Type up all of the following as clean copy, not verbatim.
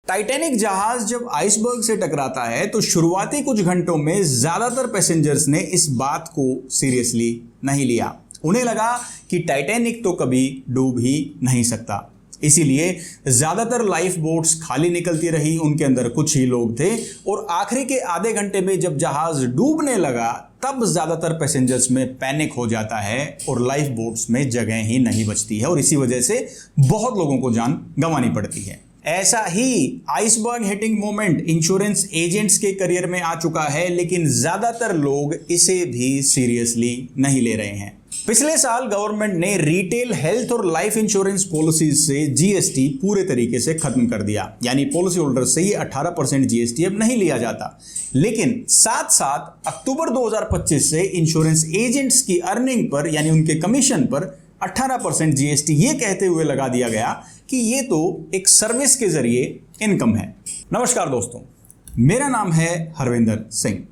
Titanic जहाज जब iceberg से टकराता है तो शुरुआती कुछ घंटों में ज्यादातर पैसेंजर्स ने इस बात को सीरियसली नहीं लिया। उन्हें लगा कि टाइटैनिक तो कभी डूब ही नहीं सकता, इसीलिए ज्यादातर लाइफ बोट्स खाली निकलती रही, उनके अंदर कुछ ही लोग थे और आखिरी के आधे घंटे में जब जहाज डूबने लगा तब ज्यादातर पैसेंजर्स में पैनिक हो जाता है और लाइफ बोट्स में जगह ही नहीं बचती है और इसी वजह से बहुत लोगों को जान गंवानी पड़ती है। ऐसा ही iceberg hitting moment insurance agents के करियर में आ चुका है, लेकिन ज्यादातर लोग इसे भी सीरियसली नहीं ले रहे हैं। पिछले साल गवर्नमेंट ने रिटेल हेल्थ और लाइफ इंश्योरेंस पॉलिसीज से जीएसटी पूरे तरीके से खत्म कर दिया, यानी पॉलिसी होल्डर से ये 18% जीएसटी अब नहीं लिया जाता। लेकिन साथ साथ अक्टूबर 2025 से इंश्योरेंस एजेंट्स की अर्निंग पर यानी उनके कमीशन पर 18% जीएसटी ये कहते हुए लगा दिया गया कि ये तो एक सर्विस के जरिए इनकम है। नमस्कार दोस्तों, मेरा नाम है हरविंदर सिंह।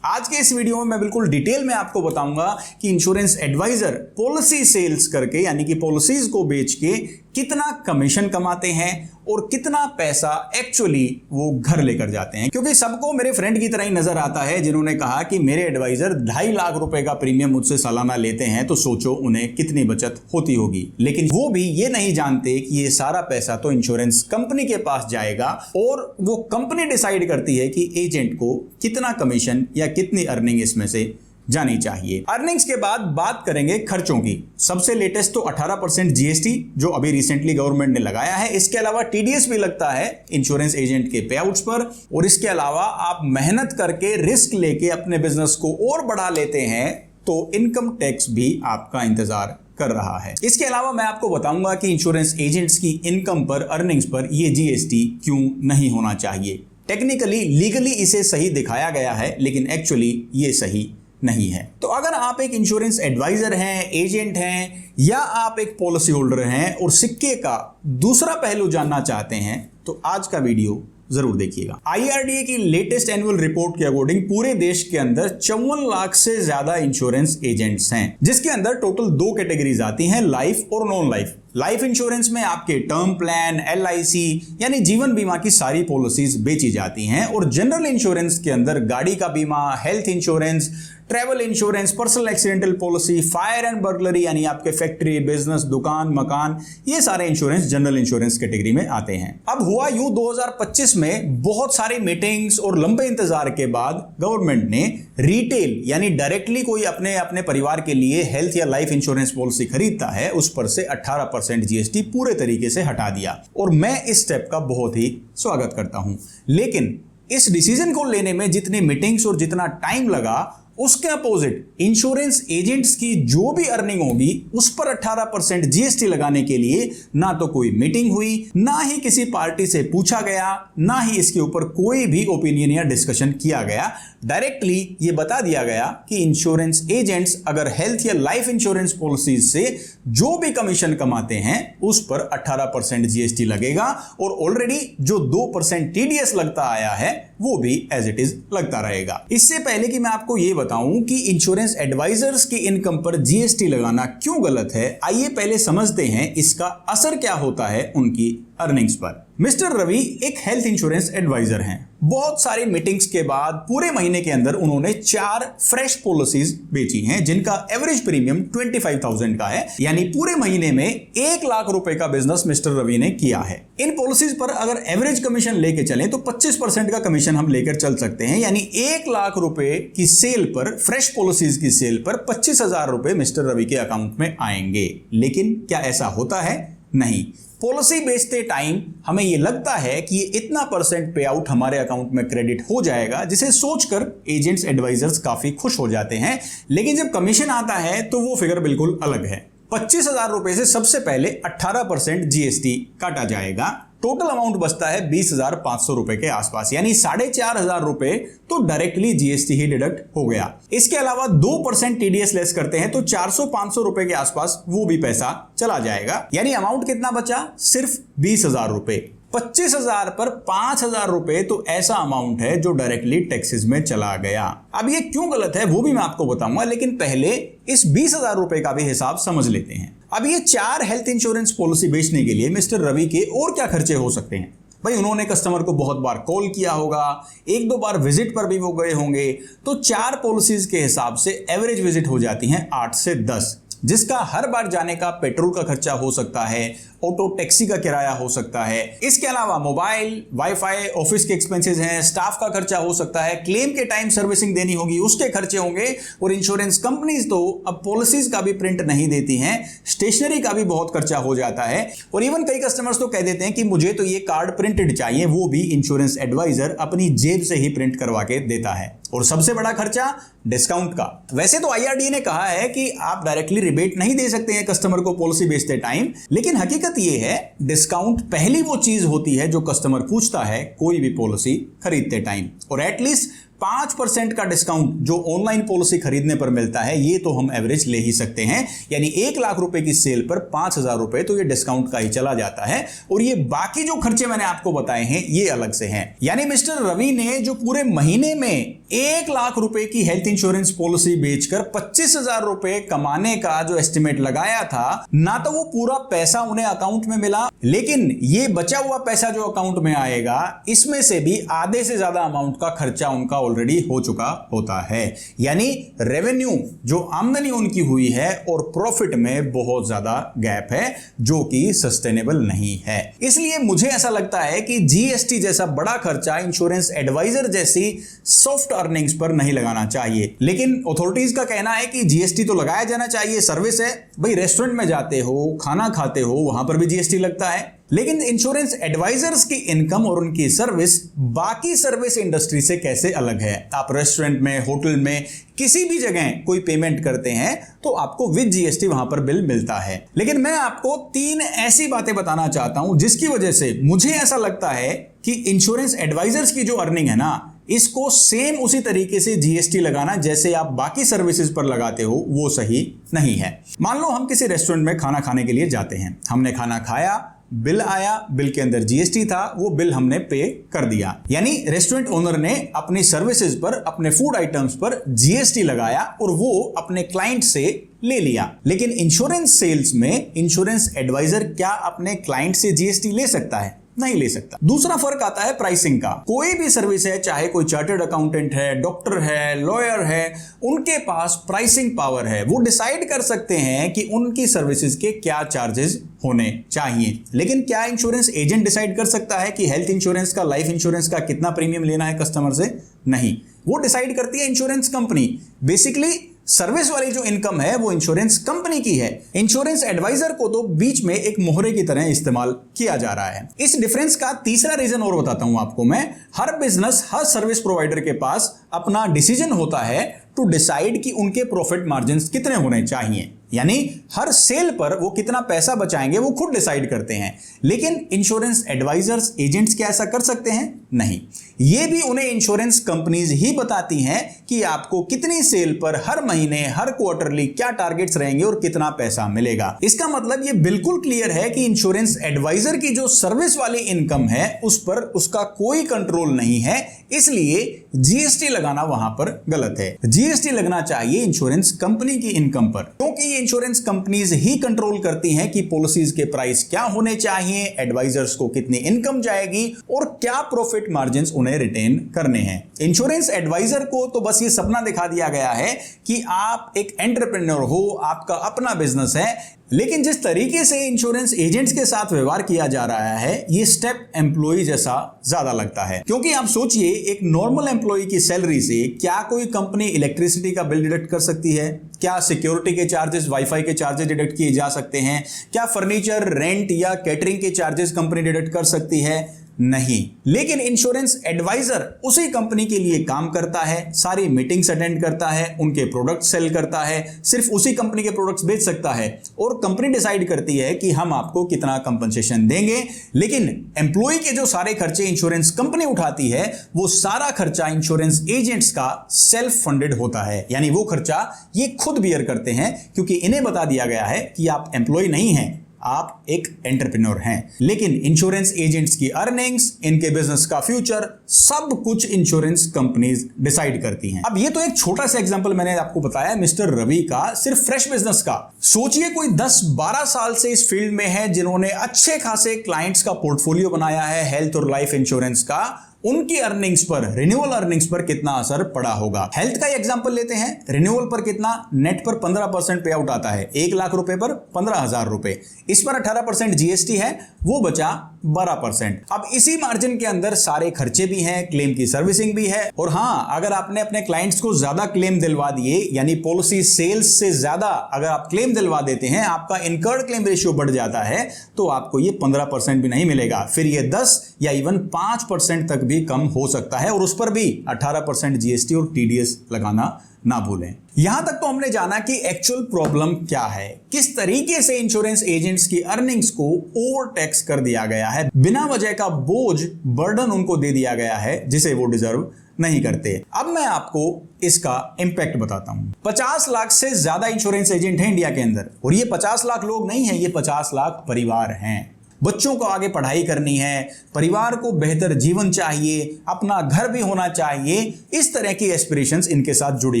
आज के इस वीडियो में मैं बिल्कुल डिटेल में आपको बताऊंगा कि इंश्योरेंस एडवाइजर पॉलिसी सेल्स करके यानी कि पॉलिसीज को बेच के कितना कमीशन कमाते हैं और कितना पैसा एक्चुअली वो घर लेकर जाते हैं। क्योंकि सबको मेरे फ्रेंड की तरह ही नजर आता है जिन्होंने कहा कि मेरे एडवाइजर 2.5 लाख रुपए का प्रीमियम मुझसे सालाना लेते हैं, तो सोचो उन्हें कितनी बचत होती होगी। लेकिन वो भी ये नहीं जानते कि ये सारा पैसा तो इंश्योरेंस कंपनी के पास जाएगा और वो कंपनी डिसाइड करती है कि एजेंट को कितना कमीशन या कितनी अर्निंग इसमें से जानी चाहिए। अर्निंग्स के बाद बात करेंगे खर्चों की। सबसे लेटेस्ट तो 18% जीएसटी जो अभी रिसेंटली गवर्नमेंट ने लगाया है। इसके अलावा टीडीएस भी लगता है इंश्योरेंस एजेंट के पे आउट्स पर, और इसके अलावा आप मेहनत करके रिस्क लेके अपने बिजनेस को और बढ़ा लेते हैं तो इनकम टैक्स भी आपका इंतजार कर रहा है। इसके अलावा मैं आपको बताऊंगा कि इंश्योरेंस एजेंट्स की इनकम पर, अर्निंग्स पर ये जीएसटी क्यों नहीं होना चाहिए। टेक्निकली लीगली इसे सही दिखाया गया है, लेकिन एक्चुअली ये सही नहीं है। तो अगर आप एक इंश्योरेंस एडवाइजर हैं, एजेंट हैं, या आप एक पॉलिसी होल्डर हैं और सिक्के का दूसरा पहलू जानना चाहते हैं तो आज का वीडियो जरूर देखिएगा। आईआरडीए की लेटेस्ट एनुअल रिपोर्ट के अकॉर्डिंग पूरे देश के अंदर 54 लाख से ज्यादा इंश्योरेंस एजेंट्स हैं, जिसके अंदर टोटल 2 कैटेगरीज आती हैं, लाइफ और नॉन लाइफ। लाइफ इंश्योरेंस में आपके टर्म प्लान, एलआईसी यानी जीवन बीमा की सारी पॉलिसीज बेची जाती हैं, और जनरल इंश्योरेंस के अंदर गाड़ी का बीमा, health insurance, travel insurance, personal accidental policy, fire and burglary यानी आपके फैक्ट्री, बिजनेस, दुकान, मकान, ये सारे इंश्योरेंस जनरल इंश्योरेंस कैटेगरी में आते हैं। अब हुआ यूं 2025 में बहुत सारी मीटिंग्स और लंबे इंतजार के बाद गवर्नमेंट ने रिटेल यानी डायरेक्टली कोई अपने परिवार के लिए हेल्थ या लाइफ इंश्योरेंस पॉलिसी खरीदता है उस पर से 18% जीएसटी पूरे तरीके से हटा दिया, और मैं इस स्टेप का बहुत ही स्वागत करता हूं। लेकिन इस डिसीजन को लेने में जितनी मीटिंग्स और जितना टाइम लगा, उसके अपोजिट इंश्योरेंस एजेंट्स की जो भी अर्निंग होगी उस पर 18% जीएसटी लगाने के लिए ना तो कोई मीटिंग हुई, ना ही किसी पार्टी से पूछा गया, ना ही इसके ऊपर कोई भी ओपिनियन या डिस्कशन किया गया। डायरेक्टली ये बता दिया गया कि इंश्योरेंस एजेंट्स अगर हेल्थ या लाइफ इंश्योरेंस पॉलिसीज से जो भी कमीशन कमाते हैं उस पर 18% जीएसटी लगेगा, और ऑलरेडी जो 2% टीडीएस लगता आया है वो भी एज इट इज लगता रहेगा। इससे पहले कि मैं आपको ये बताऊं कि इंश्योरेंस एडवाइजर्स की इनकम पर जीएसटी लगाना क्यों गलत है, आइए पहले समझते हैं इसका असर क्या होता है उनकी अर्निंग्स पर। मिस्टर रवि एक हेल्थ इंश्योरेंस एडवाइजर हैं। बहुत सारी मीटिंग्स के बाद पूरे महीने के अंदर उन्होंने 4 फ्रेश पॉलिसीज बेची हैं, जिनका एवरेज प्रीमियम 25,000 का है, यानी पूरे महीने में 1 लाख रुपए का बिजनेस मिस्टर रवि ने किया है। इन पॉलिसीज पर अगर एवरेज कमीशन लेके चलें तो 25% का कमीशन हम लेकर चल सकते हैं, यानी 1 लाख रुपए की सेल पर, फ्रेश पॉलिसीज की सेल पर 25,000 रुपए मिस्टर रवि के अकाउंट में आएंगे। लेकिन क्या ऐसा होता है? नहीं। पॉलिसी बेचते टाइम हमें यह लगता है कि ये इतना परसेंट पे आउट हमारे अकाउंट में क्रेडिट हो जाएगा, जिसे सोचकर एजेंट्स एडवाइजर्स काफी खुश हो जाते हैं। लेकिन जब कमीशन आता है तो वो फिगर बिल्कुल अलग है। 25,000 रुपए से सबसे पहले 18% जीएसटी काटा जाएगा। टोटल अमाउंट बचता है 20,500 रुपए के आसपास, यानी 4,500 रुपए तो डायरेक्टली जीएसटी ही डिडक्ट हो गया। इसके अलावा 2% टीडीएस लेस करते हैं तो 400-500 रुपए के आसपास वो भी पैसा चला जाएगा, यानी अमाउंट कितना बचा? सिर्फ 20,000 रुपए। 25,000 पर 5,000 रुपए तो ऐसा अमाउंट है जो डायरेक्टली टैक्सेस में चला गया। अब ये क्यों गलत है वो भी मैं आपको बताऊंगा, लेकिन पहले इस 20,000 रुपए का भी हिसाब समझ लेते हैं। अब ये 4 हेल्थ इंश्योरेंस पॉलिसी बेचने के लिए मिस्टर रवि के और क्या खर्चे हो सकते हैं। भाई उन्होंने कस्टमर को बहुत बार कॉल किया होगा, एक दो बार विजिट पर भी वो गए होंगे, तो 4 पॉलिसीज के हिसाब से एवरेज विजिट हो जाती हैं 8 से 10, जिसका हर बार जाने का पेट्रोल का खर्चा हो सकता है, ऑटो टैक्सी का किराया हो सकता है, इसके अलावा मोबाइल, वाईफाई, ऑफिस के एक्सपेंसेस हैं, स्टाफ का खर्चा हो सकता है, क्लेम के टाइम सर्विसिंग देनी होगी उसके खर्चे होंगे। और इंश्योरेंस कंपनीज तो अब पॉलिसीज का भी प्रिंट नहीं देती हैं, स्टेशनरी का भी बहुत खर्चा हो जाता है। और इवन कई कस्टमर्स तो कह देते हैं कि मुझे तो ये कार्ड प्रिंटेड चाहिए, वो भी इंश्योरेंस एडवाइजर अपनी जेब से ही प्रिंट करवा के देता है। और सबसे बड़ा खर्चा डिस्काउंट का। वैसे तो IRDA ने कहा है कि आप डायरेक्टली रिबेट नहीं दे सकते हैं कस्टमर को पॉलिसी बेचते टाइम, लेकिन हकीकत ये है डिस्काउंट पहली वो चीज होती है जो कस्टमर पूछता है कोई भी पॉलिसी खरीदते टाइम। और एटलीस्ट 5% का डिस्काउंट जो ऑनलाइन पॉलिसी खरीदने पर मिलता है, ये तो हम एवरेज ले ही सकते हैं। यानी 1 लाख रुपए की सेल पर 5,000 रुपए तो ये डिस्काउंट का ही चला जाता है। और ये बाकी जो खर्चे मैंने आपको बताए हैं ये अलग से हैं। यानी मिस्टर रवि ने जो पूरे महीने में 1 लाख रुपए की हेल्थ इंश्योरेंस पॉलिसी बेचकर 25,000 रुपए कमाने का जो एस्टिमेट लगाया था, ना तो वो पूरा पैसा उन्हें अकाउंट में मिला, लेकिन ये बचा हुआ पैसा जो अकाउंट में आएगा इसमें से भी आधे से ज्यादा अमाउंट का खर्चा उनका ऑलरेडी हो चुका होता है। यानी रेवेन्यू जो आमदनी उनकी हुई है और प्रॉफिट में बहुत ज्यादा गैप है जो कि सस्टेनेबल नहीं है। इसलिए मुझे ऐसा लगता है कि जीएसटी जैसा बड़ा खर्चा इंश्योरेंस एडवाइजर जैसी सॉफ्ट अर्निंग्स पर नहीं लगाना चाहिए। लेकिन अथॉरिटीज का कहना है कि जीएसटी तो लगाया जाना चाहिए, सर्विस है भाई। रेस्टोरेंट में जाते हो, खाना खाते हो, वहां पर भी जीएसटी लगता है। लेकिन इंश्योरेंस एडवाइजर्स की इनकम और उनकी सर्विस बाकी सर्विस इंडस्ट्री से कैसे अलग है? आप रेस्टोरेंट में, होटल में, किसी भी जगह कोई पेमेंट करते हैं तो आपको विद जीएसटी वहां पर बिल मिलता है। लेकिन मैं आपको 3 ऐसी बातें बताना चाहता हूं जिसकी वजह से मुझे ऐसा लगता है कि इंश्योरेंस एडवाइजर्स की जो अर्निंग है ना, इसको सेम उसी तरीके से जीएसटी लगाना जैसे आप बाकी सर्विसेज पर लगाते हो वो सही नहीं है। मान लो हम किसी रेस्टोरेंट में खाना खाने के लिए जाते हैं, हमने खाना खाया, बिल आया, बिल के अंदर जीएसटी था, वो बिल हमने पे कर दिया। यानी रेस्टोरेंट ओनर ने अपनी सर्विसेज पर, अपने फूड आइटम्स पर जीएसटी लगाया और वो अपने क्लाइंट से ले लिया। लेकिन इंश्योरेंस सेल्स में इंश्योरेंस एडवाइजर क्या अपने क्लाइंट से जीएसटी ले सकता है? नहीं ले सकता। दूसरा फर्क आता है प्राइसिंग का। कोई भी सर्विस है, चाहे कोई चार्टर्ड अकाउंटेंट है, डॉक्टर है, लॉयर है, उनके पास प्राइसिंग पावर है। वो डिसाइड कर सकते हैं कि उनकी सर्विसेज के क्या चार्जेस होने चाहिए। लेकिन क्या इंश्योरेंस एजेंट डिसाइड कर सकता है कि हेल्थ इंश्योरेंस का, लाइफ इंश्योरेंस का कितना प्रीमियम लेना है कस्टमर से? नहीं, वो डिसाइड करती है इंश्योरेंस कंपनी। बेसिकली सर्विस वाली जो इनकम है वो इंश्योरेंस कंपनी की है। इंश्योरेंस एडवाइजर को तो बीच में एक मोहरे की तरह इस्तेमाल किया जा रहा है। इस डिफरेंस का तीसरा रीजन और बताता हूं आपको मैं। हर बिजनेस, हर सर्विस प्रोवाइडर के पास अपना डिसीजन होता है टू डिसाइड कि उनके प्रॉफिट मार्जिन्स कितने होने चाहिए। यानी हर सेल पर वो कितना पैसा बचाएंगे वो खुद डिसाइड करते हैं। लेकिन इंश्योरेंस एडवाइजर्स, एजेंट्स क्या ऐसा कर सकते हैं? नहीं, ये भी उन्हें इंश्योरेंस कंपनीज ही बताती हैं कि आपको कितनी सेल पर हर महीने, हर क्वार्टरली क्या टारगेट्स रहेंगे और कितना पैसा मिलेगा। इसका मतलब ये बिल्कुल क्लियर है कि इंश्योरेंस एडवाइजर की जो सर्विस वाली इनकम है उस पर उसका कोई कंट्रोल नहीं है। इसलिए जीएसटी लगाना वहां पर गलत है। जीएसटी लगना चाहिए इंश्योरेंस कंपनी की इनकम पर, क्योंकि ये इंश्योरेंस कंपनीज ही कंट्रोल करती हैं कि पॉलिसीज के प्राइस क्या होने चाहिए, एडवाइजर्स को कितनी इनकम जाएगी और क्या प्रॉफिट मार्जिन्स उन्हें रिटेन करने हैं। इंश्योरेंस एडवाइजर को तो बस ये सपना दिखा दिया गया है कि आप एक एंटरप्रेन्योर हो, आपका अपना बिजनेस है। लेकिन जिस तरीके से इंश्योरेंस एजेंट्स के साथ व्यवहार किया जा रहा है, ये स्टेप एम्प्लॉय जैसा ज्यादा लगता है। क्योंकि आप सोचिए, एक नॉर्मल एम्प्लॉय की सैलरी से क्या कोई कंपनी इलेक्ट्रिसिटी का बिल डिडक्ट कर सकती है? क्या सिक्योरिटी के चार्जेस, वाईफाई के चार्जेस डिडक्ट किए जा सकते हैं? क्या फर्नीचर, रेंट या कैटरिंग के चार्जेस कंपनी डिडक्ट कर सकती है? नहीं। लेकिन इंश्योरेंस एडवाइजर उसी कंपनी के लिए काम करता है, सारी मीटिंग्स अटेंड करता है, उनके प्रोडक्ट सेल करता है, सिर्फ उसी कंपनी के प्रोडक्ट्स बेच सकता है और कंपनी डिसाइड करती है कि हम आपको कितना कंपनसेशन देंगे। लेकिन एम्प्लॉय के जो सारे खर्चे इंश्योरेंस कंपनी उठाती है, वो सारा खर्चा इंश्योरेंस एजेंट्स का सेल्फ फंडेड होता है। यानी वो खर्चा ये खुद बियर करते हैं, क्योंकि इन्हें बता दिया गया है कि आप एम्प्लॉय नहीं हैं, आप एक एंटरप्रेन्योर हैं। लेकिन इंश्योरेंस एजेंट्स की अर्निंग्स, इनके बिजनेस का फ्यूचर, सब कुछ इंश्योरेंस कंपनीज डिसाइड करती हैं। अब ये तो एक छोटा सा एग्जांपल मैंने आपको बताया मिस्टर रवि का, सिर्फ फ्रेश बिजनेस का। सोचिए कोई 10-12 साल से इस फील्ड में है, जिन्होंने अच्छे खासे क्लाइंट्स का पोर्टफोलियो बनाया है हेल्थ और लाइफ इंश्योरेंस का, उनकी अर्निंग्स पर, रिन्यूअल अर्निंग्स पर कितना असर पड़ा होगा। हेल्थ का एग्जांपल लेते हैं, रिन्यूअल पर कितना, नेट पर 15% पे आउट आता है, 1 लाख रुपए पर 15,000 रुपए, इस पर 18% जीएसटी है, वो बचा 12%। अब इसी मार्जिन के अंदर सारे खर्चे भी हैं, क्लेम की सर्विसिंग भी है। और हां, अगर आपने अपने क्लाइंट्स को ज्यादा क्लेम दिलवा दिए, यानी पॉलिसी सेल्स से ज्यादा अगर आप क्लेम दिलवा देते हैं, आपका इनकर्ड क्लेम रेशियो बढ़ जाता है, तो आपको ये 15% भी नहीं मिलेगा, फिर ये 10 या इवन 5% तक भी कम हो सकता है, और उस पर भी 18% जीएसटी और टीडीएस लगाना ना भूलें। यहां तक तो हमने जाना कि एक्चुअल प्रॉब्लम क्या है, किस तरीके से इंश्योरेंस एजेंट्स की अर्निंग्स को ओवर टैक्स कर दिया गया है, बिना वजह का बोझ, बर्डन उनको दे दिया गया है जिसे वो डिजर्व नहीं करते। अब मैं आपको इसका इंपैक्ट बताता हूं। 50 लाख से ज्यादा इंश्योरेंस एजेंट हैं इंडिया के अंदर, और ये 50 लाख लोग नहीं हैं, ये 50 लाख परिवार हैं। बच्चों को आगे पढ़ाई करनी है, परिवार को बेहतर जीवन चाहिए, अपना घर भी होना चाहिए, इस तरह की एस्पिरेशंस इनके साथ जुड़ी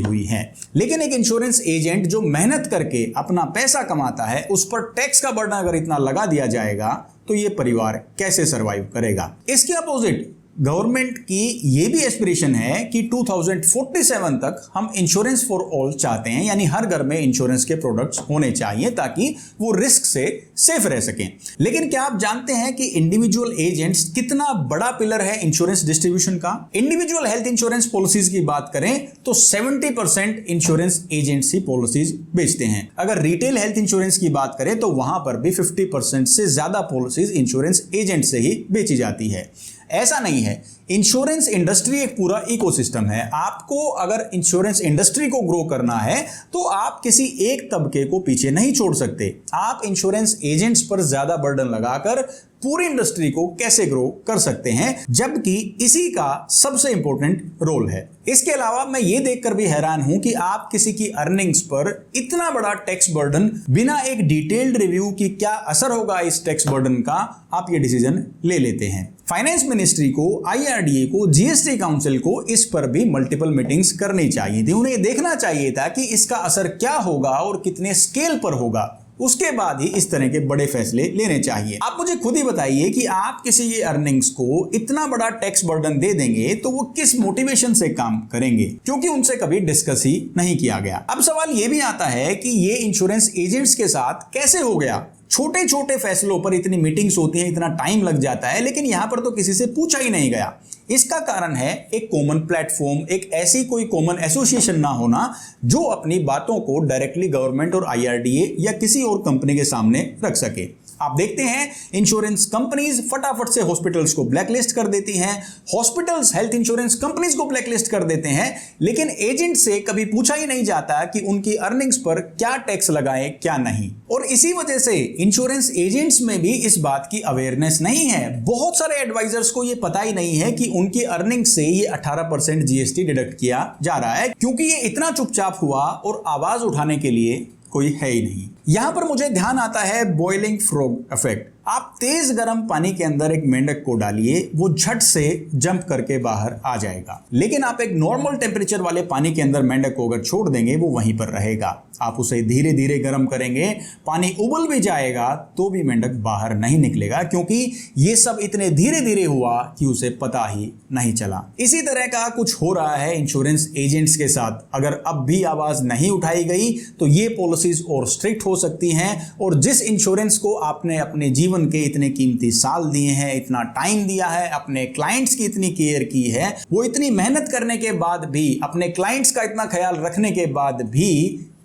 हुई हैं। लेकिन एक इंश्योरेंस एजेंट जो मेहनत करके अपना पैसा कमाता है, उस पर टैक्स का बर्डन अगर इतना लगा दिया जाएगा तो ये परिवार कैसे सरवाइव करेगा। इसके अपोजिट गवर्नमेंट की ये भी एस्पिरेशन है कि 2047 तक हम इंश्योरेंस फॉर ऑल चाहते हैं, यानी हर घर में इंश्योरेंस के प्रोडक्ट्स होने चाहिए ताकि वो रिस्क से सेफ रह सकें। लेकिन क्या आप जानते हैं कि इंडिविजुअल एजेंट्स कितना बड़ा पिलर है इंश्योरेंस डिस्ट्रीब्यूशन का? इंडिविजुअल हेल्थ इंश्योरेंस पॉलिसीज की बात करें तो 70% इंश्योरेंस एजेंट्स ही पॉलिसीज बेचते हैं। अगर रिटेल हेल्थ इंश्योरेंस की बात करें तो वहां पर भी 50% से ज्यादा पॉलिसीज इंश्योरेंस एजेंट से ही बेची जाती है। ऐसा नहीं है, इंश्योरेंस इंडस्ट्री एक पूरा इकोसिस्टम है। आपको अगर इंश्योरेंस इंडस्ट्री को ग्रो करना है तो आप किसी एक तबके को पीछे नहीं छोड़ सकते। आप इंश्योरेंस एजेंट्स पर ज्यादा बर्डन लगाकर पूरी इंडस्ट्री को कैसे ग्रो कर सकते हैं, जबकि इसी का सबसे इंपॉर्टेंट रोल है। इसके अलावा मैं ये देखकर भी हैरान हूं कि आप किसी की अर्निंग्स पर इतना बड़ा टैक्स बर्डन, बिना एक डिटेल्ड रिव्यू की क्या असर होगा इस टैक्स बर्डन का, आप ये डिसीजन ले लेते हैं। फाइनेंस मिनिस्ट्री को, IRDA को, जीएसटी काउंसिल को इस पर भी मल्टीपल मीटिंग्स करनी चाहिए थी। उन्हें देखना चाहिए था कि इसका असर क्या होगा और कितने स्केल पर होगा, उसके बाद ही इस तरह के बड़े फैसले लेने चाहिए। आप मुझे खुद ही बताइए कि आप किसी की अर्निंग्स को इतना बड़ा टैक्स बर्डन दे देंगे तो वो किस मोटिवेशन से काम करेंगे, क्योंकि उनसे कभी डिस्कस ही नहीं किया गया। अब सवाल ये भी आता है कि ये इंश्योरेंस एजेंट्स के साथ कैसे हो गया। छोटे छोटे फैसलों पर इतनी मीटिंग्स होती हैं, इतना टाइम लग जाता है, लेकिन यहां पर तो किसी से पूछा ही नहीं गया। इसका कारण है एक कॉमन प्लेटफॉर्म, एक ऐसी कोई कॉमन एसोसिएशन ना होना जो अपनी बातों को डायरेक्टली गवर्नमेंट और IRDA या किसी और कंपनी के सामने रख सके। आप देखते हैं इंश्योरेंस कंपनीज फटाफट से हॉस्पिटल्स को ब्लैकलिस्ट कर देती हैं, हॉस्पिटल्स हेल्थ इंश्योरेंस कंपनीज को ब्लैकलिस्ट कर देते हैं, लेकिन एजेंट से कभी पूछा ही नहीं जाता कि उनकी अर्निंग्स पर क्या टैक्स लगाएं क्या नहीं। और इसी वजह से इंश्योरेंस एजेंट्स में भी इस बात की अवेयरनेस नहीं है। बहुत सारे एडवाइजर्स को यह पता ही नहीं है कि उनकी अर्निंग से ये 18% जीएसटी डिडक्ट किया जा रहा है, क्योंकि ये इतना चुपचाप हुआ और आवाज उठाने के लिए कोई है ही नहीं। यहां पर मुझे ध्यान आता है बॉइलिंग फ्रॉग इफेक्ट। आप तेज गर्म पानी के अंदर एक मेंढक को डालिए, वो झट से जंप करके बाहर आ जाएगा, लेकिन आप एक नॉर्मल टेम्परेचर वाले पानी के अंदर मेंढक को अगर छोड़ देंगे वो वहीं पर रहेगा। आप उसे धीरे धीरे गर्म करेंगे, पानी उबल भी जाएगा तो भी मेंढक बाहर नहीं निकलेगा, क्योंकि ये सब इतने धीरे धीरे हुआ कि उसे पता ही नहीं चला। इसी तरह का कुछ हो रहा है इंश्योरेंस एजेंट्स के साथ। अगर अब भी आवाज नहीं उठाई गई तो ये पॉलिसीज और स्ट्रिक्ट हो सकती हैं, और जिस इंश्योरेंस को आपने अपने जीवन के इतने कीमती साल दिए हैं, इतना टाइम दिया है, अपने क्लाइंट्स की इतनी केयर की है, वो इतनी मेहनत करने के बाद भी, अपने क्लाइंट्स का इतना ख्याल रखने के बाद भी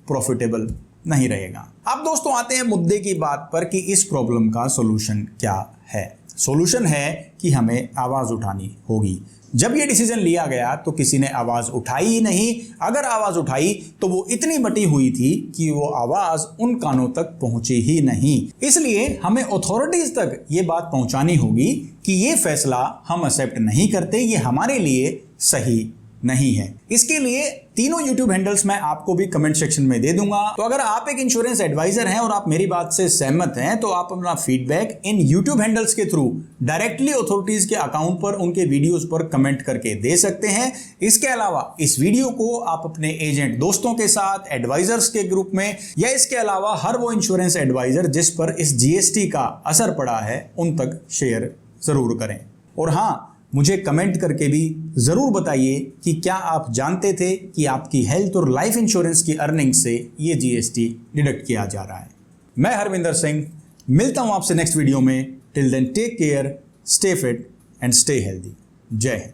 प्रॉफिटेबल नहीं रहेगा। अब दोस्तों आते हैं मुद्दे की बात पर कि इस प्रॉब्लम का सॉल्यूशन क्या है। सॉल्यूशन है कि हमें आवाज उठानी होगी। जब ये डिसीजन लिया गया तो किसी ने आवाज उठाई ही नहीं। अगर आवाज उठाई तो वो इतनी बटी हुई थी कि वो आवाज उन कानों तक पहुंची ही नहीं। इसलिए हमें अथॉरिटीज तक ये बात पहुंचानी होगी कि ये फैसला हम एक्सेप्ट नहीं करते, ये हमारे लिए सही नहीं है। इसके लिए तीनों YouTube हैंडल्स मैं आपको भी कमेंट सेक्शन में दे दूंगा। तो अगर आप एक इंश्योरेंस एडवाइजर हैं और आप मेरी बात से सहमत हैं तो आप अपना फीडबैक इन YouTube हैंडल्स के थ्रू डायरेक्टली अथॉरिटीज के अकाउंट पर उनके वीडियोस पर कमेंट करके दे सकते हैं। इसके अलावा इस वीडियो को आप अपने एजेंट दोस्तों के साथ, एडवाइजर्स के ग्रुप में, या इसके अलावा हर वो इंश्योरेंस एडवाइजर जिस पर इस GST का असर पड़ा है उन तक शेयर जरूर करें। और हाँ, मुझे कमेंट करके भी ज़रूर बताइए कि क्या आप जानते थे कि आपकी हेल्थ और लाइफ इंश्योरेंस की अर्निंग से ये GST डिडक्ट किया जा रहा है। मैं हरविंदर सिंह मिलता हूं आपसे नेक्स्ट वीडियो में। Till then take care, stay fit and stay healthy. Jai Hind.